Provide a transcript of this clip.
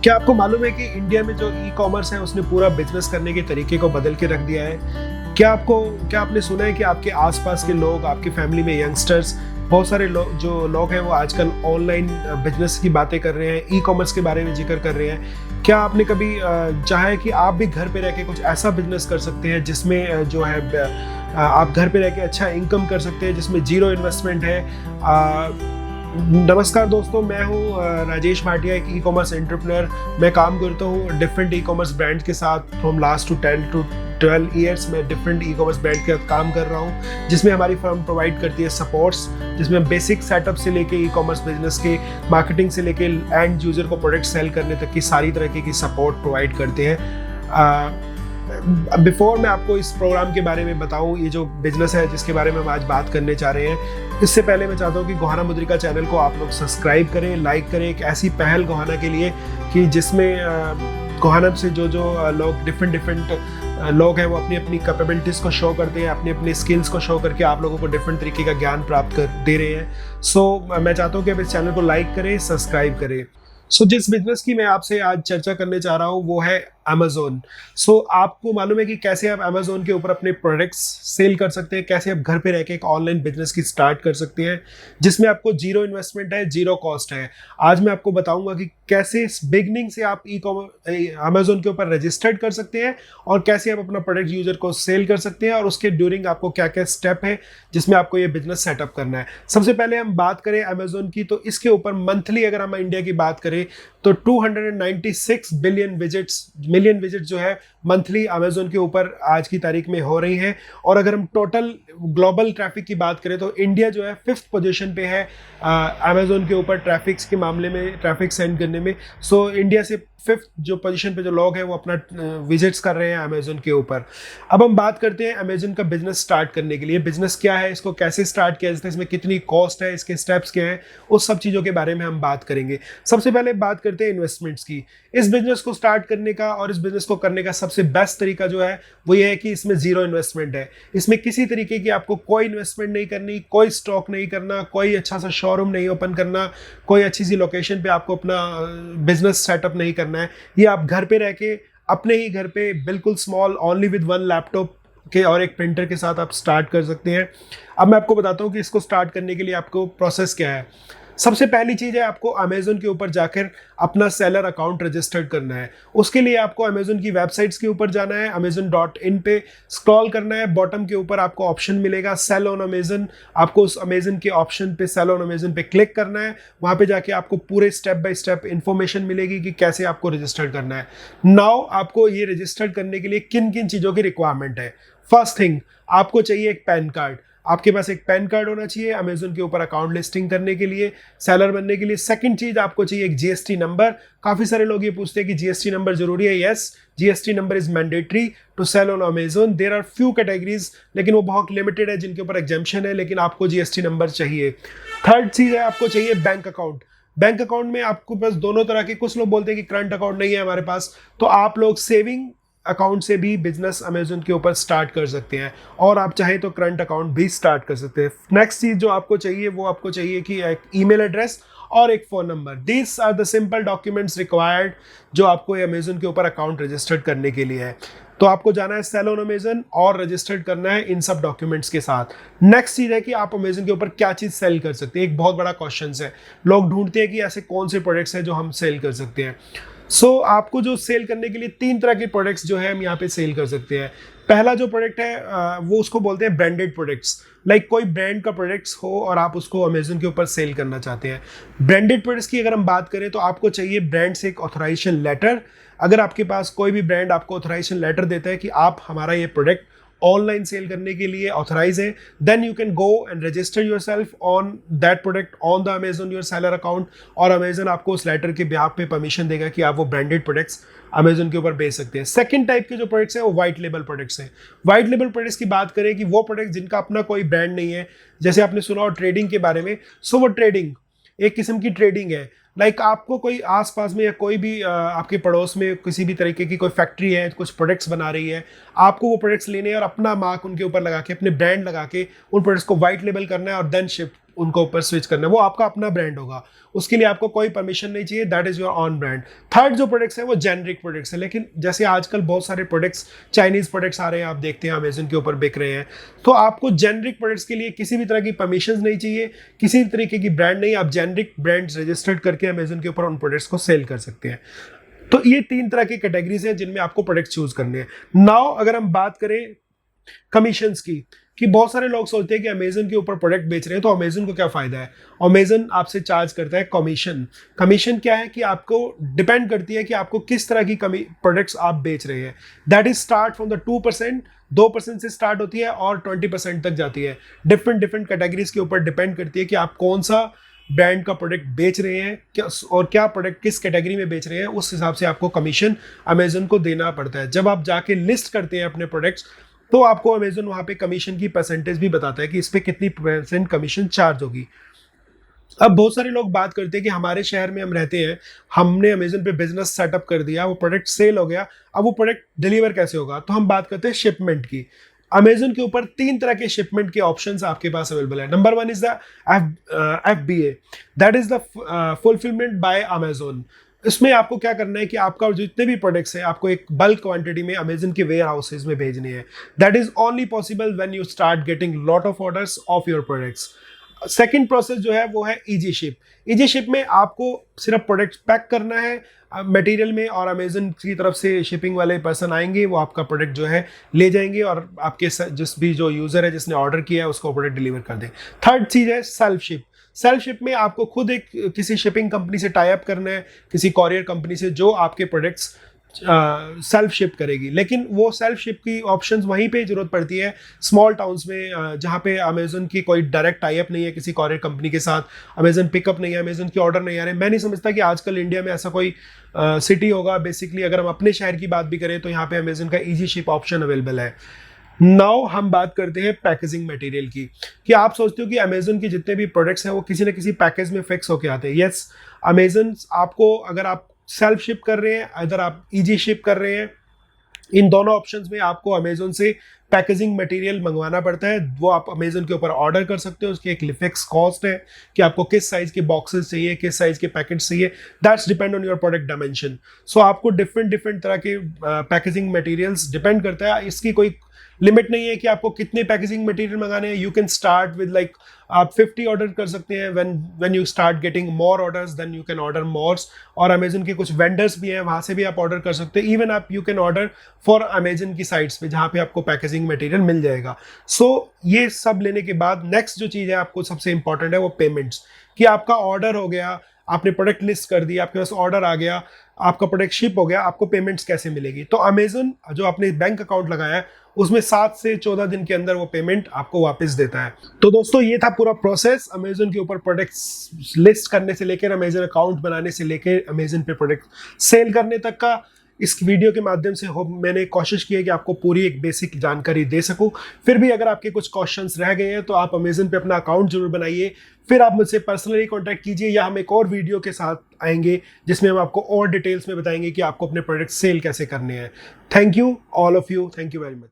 क्या आपको मालूम है कि इंडिया में जो ई कॉमर्स है उसने पूरा बिजनेस करने के तरीके को बदल के रख दिया है। क्या आपने सुना है कि आपके आसपास के लोग, आपकी फैमिली में यंगस्टर्स, बहुत सारे जो लोग हैं वो आजकल ऑनलाइन बिजनेस की बातें कर रहे हैं, ई कॉमर्स के बारे में जिक्र कर रहे हैं। क्या आपने कभी चाहा है कि आप भी घर पे रह के कुछ ऐसा बिजनेस कर सकते हैं जिसमें जो है आप घर पे रह के अच्छा इनकम कर सकते हैं, जिसमें जीरो इन्वेस्टमेंट है। नमस्कार दोस्तों, मैं हूं राजेश भाटिया, एक ई कॉमर्स एंटरप्रेन्योर। मैं काम करता हूं डिफरेंट ई कॉमर्स ब्रांड के साथ। From last two 10 to 12 years मैं डिफरेंट ई कॉमर्स ब्रांड के साथ काम कर रहा हूं, जिसमें हमारी फर्म प्रोवाइड करती है सपोर्ट्स, जिसमें बेसिक सेटअप से लेके ई कॉमर्स बिजनेस के मार्केटिंग से लेके एंड यूजर को प्रोडक्ट सेल करने तक की सारी तरह की सपोर्ट प्रोवाइड करते हैं। बिफोर मैं आपको इस प्रोग्राम के बारे में बताऊं, ये जो बिजनेस है जिसके बारे में हम आज बात करने जा रहे हैं, इससे पहले मैं चाहता हूं कि गोहाना मुद्रिका चैनल को आप लोग सब्सक्राइब करें, लाइक करें। एक ऐसी पहल गोहाना के लिए कि जिसमें गोहाना से जो लोग डिफरेंट लोग हैं वो अपनी अपनी कैपेबिलिटीज़ को शो करते हैं, अपनी अपनी स्किल्स को शो करके आप लोगों को डिफरेंट तरीके का ज्ञान प्राप्त कर दे रहे हैं। सो मैं चाहता हूँ कि आप इस चैनल को लाइक करें, सब्सक्राइब करें। जिस बिजनेस की मैं आपसे आज चर्चा करने जा रहा हूँ वो है अमेजोन। आपको मालूम है कि कैसे आप अमेजोन के ऊपर अपने प्रोडक्ट्स सेल कर सकते हैं, कैसे आप घर पे रह के एक ऑनलाइन बिजनेस की स्टार्ट कर सकते हैं जिसमें आपको जीरो इन्वेस्टमेंट है, जीरो कॉस्ट है। आज मैं आपको बताऊंगा कि कैसे बिगनिंग से आप ई कॉमर्स अमेजोन के ऊपर रजिस्टर्ड कर सकते हैं और कैसे आप अपना प्रोडक्ट यूजर को सेल कर सकते हैं, और उसके ड्यूरिंग आपको क्या क्या स्टेप है जिसमें आपको ये बिजनेस सेटअप करना है। सबसे पहले हम बात करें अमेजोन की, तो इसके ऊपर मंथली अगर हम इंडिया की बात करें तो 296 मिलियन विजिट जो है मंथली अमेजोन के ऊपर आज की तारीख में हो रही हैं। और अगर हम टोटल ग्लोबल ट्रैफिक की बात करें तो इंडिया जो है 5th पोजीशन पे है अमेजोन के ऊपर ट्रैफिक के मामले में, ट्रैफिक सेंड करने में। इंडिया से 5th जो पोजीशन पे जो लोग हैं वो अपना विजिट्स कर रहे हैं अमेजोन के ऊपर। अब हम बात करते हैं अमेजोन का बिजनेस स्टार्ट करने के लिए। बिजनेस क्या है, इसको कैसे स्टार्ट किया जाता है, इसमें कितनी कॉस्ट है, इसके स्टेप्स क्या हैं, उस सब चीज़ों के बारे में हम बात करेंगे। सबसे पहले बात करते हैं इन्वेस्टमेंट्स की। इस बिजनेस को स्टार्ट करने का और इस बिजनेस को करने का सबसे बेस्ट तरीका जो है वो ये है कि इसमें जीरो इन्वेस्टमेंट है। इसमें किसी तरीके की आपको कोई इन्वेस्टमेंट नहीं करनी, कोई स्टॉक नहीं करना, कोई अच्छा सा शोरूम नहीं ओपन करना, कोई अच्छी सी लोकेशन पे आपको अपना बिजनेस सेटअप नहीं करना है। ये आप घर पे रह के अपने ही घर पे बिल्कुल स्मॉल, ओनली विद 1 लैपटॉप के और एक प्रिंटर के साथ आप स्टार्ट कर सकते हैं। अब मैं आपको बताता हूँ कि इसको स्टार्ट करने के लिए आपको प्रोसेस क्या है। सबसे पहली चीज़ है आपको अमेजोन के ऊपर जाकर अपना सेलर अकाउंट रजिस्टर्ड करना है। उसके लिए आपको अमेजोन की वेबसाइट्स के ऊपर जाना है, amazon.in पे स्क्रॉल करना है। बॉटम के ऊपर आपको ऑप्शन मिलेगा सेल ऑन अमेजन। आपको उस अमेजन के ऑप्शन पे सेल ऑन अमेजन पे क्लिक करना है। वहाँ पे जाके आपको पूरे स्टेप बाय स्टेप इंफॉर्मेशन मिलेगी कि कैसे आपको रजिस्टर्ड करना है। नाउ आपको ये रजिस्टर्ड करने के लिए किन किन चीज़ों की रिक्वायरमेंट है। फर्स्ट थिंग, आपको चाहिए एक पैन कार्ड। आपके पास एक पैन कार्ड होना चाहिए अमेजोन के ऊपर अकाउंट लिस्टिंग करने के लिए, सेलर बनने के लिए। सेकंड चीज, आपको चाहिए एक जीएसटी नंबर। काफी सारे लोग ये पूछते हैं कि जीएसटी नंबर जरूरी है। Yes, GST number is mandatory to sell on Amazon. There are few categories, लेकिन वो बहुत लिमिटेड है जिनके ऊपर एग्जेम्पशन है, लेकिन आपको जीएसटी नंबर चाहिए। थर्ड चीज है आपको चाहिए बैंक अकाउंट। बैंक अकाउंट में आपको पास दोनों तरह के, कुछ लोग बोलते हैं कि करंट अकाउंट नहीं है हमारे पास, तो आप लोग सेविंग अकाउंट से भी बिजनेस अमेजोन के ऊपर स्टार्ट कर सकते हैं, और आप चाहे तो करंट अकाउंट भी स्टार्ट कर सकते हैं। नेक्स्ट चीज जो आपको चाहिए वो आपको चाहिए कि एक ईमेल एड्रेस और एक phone number. This are the simple documents required जो आपको अमेजोन के ऊपर अकाउंट रजिस्टर्ड करने के लिए है। तो आपको जाना है सेल ऑन अमेजन और रजिस्टर्ड करना है इन सब डॉक्यूमेंट्स के साथ। नेक्स्ट चीज है कि आप अमेजन के ऊपर क्या चीज सेल कर सकते हैं। एक बहुत बड़ा क्वेश्चन है, लोग ढूंढते हैं कि ऐसे कौन से प्रोडक्ट्स हैं जो हम सेल कर सकते हैं। आपको जो सेल करने के लिए 3 तरह के प्रोडक्ट्स जो है हम यहाँ पे सेल कर सकते हैं। पहला जो प्रोडक्ट है वो उसको बोलते हैं ब्रांडेड प्रोडक्ट्स। लाइक कोई ब्रांड का प्रोडक्ट्स हो और आप उसको अमेजन के ऊपर सेल करना चाहते हैं। ब्रांडेड प्रोडक्ट्स की अगर हम बात करें तो आपको चाहिए ब्रांड से एक ऑथराइजेशन लेटर। अगर आपके पास कोई भी ब्रांड आपको ऑथराइजेशन लेटर देता है कि आप हमारा ये प्रोडक्ट ऑनलाइन सेल करने के लिए ऑथराइज है, then you can go and register yourself on that product on the Amazon your seller account, और अमेजन आपको उस लेटर के बिहाफ पे परमिशन देगा कि आप वो ब्रांडेड प्रोडक्ट्स अमेजन के ऊपर बेच सकते हैं। सेकंड टाइप के जो प्रोडक्ट्स हैं वो व्हाइट लेबल प्रोडक्ट्स हैं। व्हाइट लेबल प्रोडक्ट्स की बात करें कि वो प्रोडक्ट जिनका अपना कोई ब्रांड नहीं है, जैसे आपने सुना हो ट्रेडिंग के बारे में, वो ट्रेडिंग एक किस्म की ट्रेडिंग है। लाइक आपको कोई आसपास में या कोई भी आपके पड़ोस में किसी भी तरीके की कोई फैक्ट्री है, कुछ प्रोडक्ट्स बना रही है, आपको वो प्रोडक्ट्स लेने हैं और अपना मार्क उनके ऊपर लगा के, अपने ब्रांड लगा के उन प्रोडक्ट्स को व्हाइट लेबल करना है और देन शिफ्ट उनको ऊपर स्विच करना है, वो आपका अपना ब्रांड होगा, उसके लिए आपको कोई परमिशन नहीं चाहिए, that is your on brand. Third जो प्रोडक्ट्स है वो जेनरिक प्रोडक्ट्स है, लेकिन जैसे आजकल बहुत सारे प्रोडक्ट्स चाइनीज प्रोडक्ट्स आ रहे हैं, आप देखते हैं अमेजन के ऊपर बिक रहे हैं, तो आपको जेनरिक प्रोडक्ट्स के लिए किसी भी तरह की परमिशन नहीं चाहिए, किसी भी तरीके की ब्रांड नहीं, आप जेनरिक ब्रांड्स रजिस्टर्ड करके अमेजन के ऊपर उन प्रोडक्ट्स को सेल कर सकते हैं। तो ये 3 तरह की कैटेगरीज हैं जिनमें आपको प्रोडक्ट चूज करने हैं। नाउ अगर हम बात करें कमीशंस की, कि बहुत सारे लोग सोचते हैं कि अमेजन के ऊपर प्रोडक्ट बेच रहे हैं तो अमेजन को क्या फायदा है। अमेजन आपसे चार्ज करता है कमीशन। कमीशन क्या है कि आपको डिपेंड करती है कि आपको किस तरह की प्रोडक्ट्स आप बेच रहे हैं। That is start from the 2%, 2% से स्टार्ट होती है और 20% तक जाती है। डिफरेंट डिफरेंट कैटेगरीज के ऊपर डिपेंड करती है कि आप कौन सा ब्रांड का प्रोडक्ट बेच रहे हैं क्या, और क्या प्रोडक्ट किस कैटेगरी में बेच रहे हैं, उस हिसाब से आपको कमीशन अमेजन को देना पड़ता है। जब आप जाके लिस्ट करते हैं अपने प्रोडक्ट्स तो आपको अमेजन वहां पे कमीशन की परसेंटेज भी बताता है कि इस पे कितनी % कमीशन चार्ज होगी। अब बहुत सारे लोग बात करते हैं कि हमारे शहर में हम रहते हैं, हमने अमेजन पे बिजनेस सेटअप कर दिया, वो प्रोडक्ट सेल हो गया, अब वो प्रोडक्ट डिलीवर कैसे होगा। तो हम बात करते हैं शिपमेंट की। अमेजन के ऊपर 3 तरह के शिपमेंट के ऑप्शंस आपके पास अवेलेबल है। Number 1 is the FBA, that is the fulfilment bye Amazon. इसमें आपको क्या करना है कि आपका जितने भी प्रोडक्ट्स हैं आपको एक बल्क क्वांटिटी में अमेजन के वेयर हाउसेज में भेजने हैं। That is only possible when you start getting lot of orders of your products. Second process जो है वो है इजी शिप। इजी शिप में आपको सिर्फ प्रोडक्ट पैक करना है मटेरियल में, और अमेजन की तरफ से शिपिंग वाले पर्सन आएंगे, वो आपका प्रोडक्ट जो है ले जाएंगे और आपके जिस भी जो यूजर है जिसने ऑर्डर किया है उसको प्रोडक्ट डिलीवर कर दें। थर्ड चीज है सेल्फ शिप। सेल्फ शिप में आपको खुद एक किसी शिपिंग कंपनी से टाई अप करना है, किसी कॉरियर कंपनी से जो आपके प्रोडक्ट्स सेल्फ शिप करेगी। लेकिन वो सेल्फ शिप की ऑप्शंस वहीं पे जरूरत पड़ती है स्मॉल टाउन्स में, जहाँ पे अमेजन की कोई डायरेक्ट टाई अप नहीं है किसी कॉरियर कंपनी के साथ, अमेजन पिकअप नहीं है, अमेजन के ऑर्डर नहीं आ रहे। मैं नहीं समझता कि आजकल इंडिया में ऐसा कोई सिटी होगा। बेसिकली अगर हम अपने शहर की बात भी करें तो यहाँ पे अमेजन का ईजी शिप ऑप्शन अवेलेबल है। नाउ हम बात करते हैं पैकेजिंग मटेरियल की, कि आप सोचते हो कि अमेजन के जितने भी प्रोडक्ट्स हैं वो किसी न किसी पैकेज में फिक्स होके आते हैं। यस, अमेजन आपको, अगर आप सेल्फ शिप कर रहे हैं इधर आप इजी शिप कर रहे हैं, इन दोनों ऑप्शंस में आपको अमेजन से पैकेजिंग मटेरियल मंगवाना पड़ता है। वो आप अमेजन के ऊपर ऑर्डर कर सकते हो, उसकी एक फिक्स कॉस्ट है कि आपको किस साइज के बॉक्सेस चाहिए, किस साइज के पैकेट्स चाहिए, that's depend on your product dimension. So आपको डिफरेंट डिफरेंट तरह के पैकेजिंग मटेरियल्स डिपेंड करता है, इसकी कोई लिमिट नहीं है कि आपको कितने पैकेजिंग मटेरियल मंगाने हैं। You can start with like आप 50 ऑर्डर कर सकते हैं। When you start getting more orders then you can order mores, और अमेजन के कुछ वेंडर्स भी हैं वहां से भी आप ऑर्डर कर सकते हैं। इवन आप you can order for Amazon की साइट्स पे जहां पे आपको पैकेजिंग मटेरियल मिल जाएगा। सो ये सब लेने के बाद नेक्स्ट जो चीज़ है आपको सबसे इंपॉर्टेंट है वो पेमेंट्स, कि आपका ऑर्डर हो गया, आपने प्रोडक्ट लिस्ट कर दिया, आपके पास ऑर्डर आ गया, आपका प्रोडक्ट शिप हो गया, आपको पेमेंट्स कैसे मिलेगी। तो अमेजन जो आपने बैंक अकाउंट लगाया है उसमें 7 से 14 दिन के अंदर वो पेमेंट आपको वापस देता है। तो दोस्तों ये था पूरा प्रोसेस अमेजन के ऊपर प्रोडक्ट्स लिस्ट करने से लेकर अमेजन अकाउंट बनाने से लेकर अमेजन पे प्रोडक्ट सेल करने तक का। इस वीडियो के माध्यम से मैंने कोशिश की है कि आपको पूरी एक बेसिक जानकारी दे सकूं। फिर भी अगर आपके कुछ क्वेश्चंस रह गए हैं तो आप अमेजन पे अपना अकाउंट जरूर बनाइए, फिर आप मुझसे पर्सनली कांटेक्ट कीजिए, या हम एक और वीडियो के साथ आएंगे जिसमें हम आपको और डिटेल्स में बताएंगे कि आपको अपने प्रोडक्ट सेल कैसे करने हैं। Thank you all of you, thank you very much.